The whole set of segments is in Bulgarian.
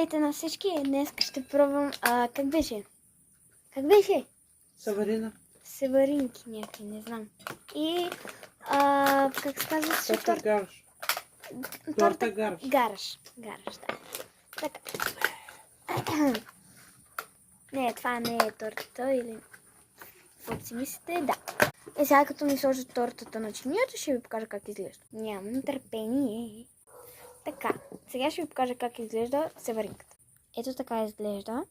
Здравейте на всички! Днес ще пробвам... как беше? Как беше? Саварина. Севаринки някакви, не знам. И... как се казва? Торта гарш. Торта гарш. Гараш. Гараш, да. Така. Не, това не е тортата или... Каквото си мислите, да. И сега като ми сложа тортата на чинията, ще ви покажа как изглежда. Нямам търпение. Така, сега ще ви покажа как изглежда севаринката. Ето така изглежда.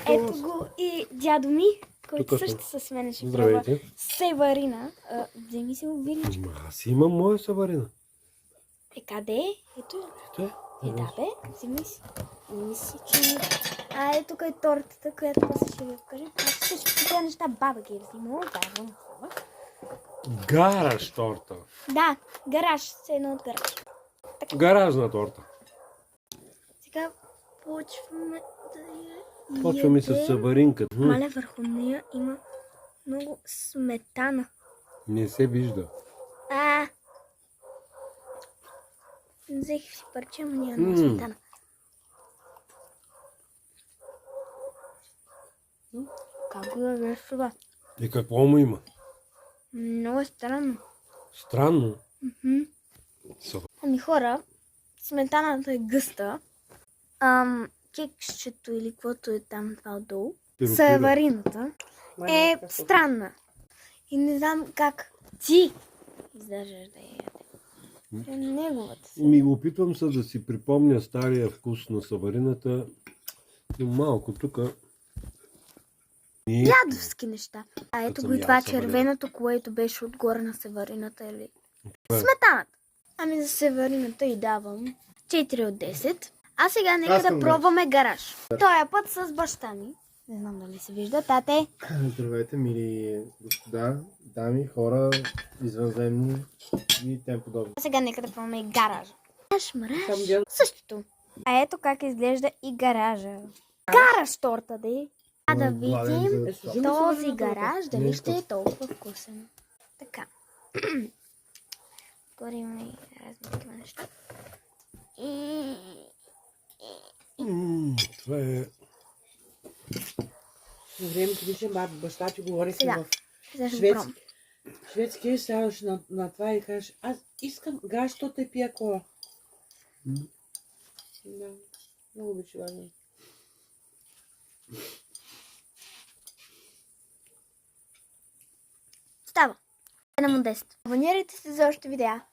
Ето го и дядо ми, който също с мен ще пробва севарина. Вземи си го виличка. Аз имам моя севарина. Къде? Ето. Ето е. Да бе, вземи си. Не си, че... ето тук е тортата, която после ще ви покажем. Всички тези неща баба ги е взимала. Гараж торта. Да, гараж. Все едно от гараж. Така. Гаражна торта. Сега почваме да я Почваме с севаринката. Маля, върху нея има много сметана. Не се вижда. Взех си парче, но няма много сметана. Как го ядеш това? И какво му има? Много е странно. Странно. Ами хора, сметаната е гъста. Кексчето или каквото е там това отдолу. Севарината е странна. И не знам как ти издържаш да я яде. Неговата си. Опитвам се да си припомня стария вкус на севарината. Но малко тук... Дядовски неща. Ето го и това червеното, което беше отгоре на севарината или... Сметаната. Ами за севарината и давам 4 от 10. А сега нека да пробваме гараж. Тоя път с баща ми. Не знам дали се вижда. Тате. Здравейте, мили господа, дами, хора, извънземни и тем подобни. А сега нека да пробваме и гаража. Мраж. Същото. А ето как изглежда и гаража. Гараж торта, де. Да видим този гараж дали ще е толкова вкусен. Така. Горе има и разни такива неща. Това е... На времето беше баща ти говореше Сега. в шведски, ставаш на това и кажеш, аз искам гаш, то те пия кола. Да, много беше важно. Става. 7 от 10. Абонирайте се за още видеа.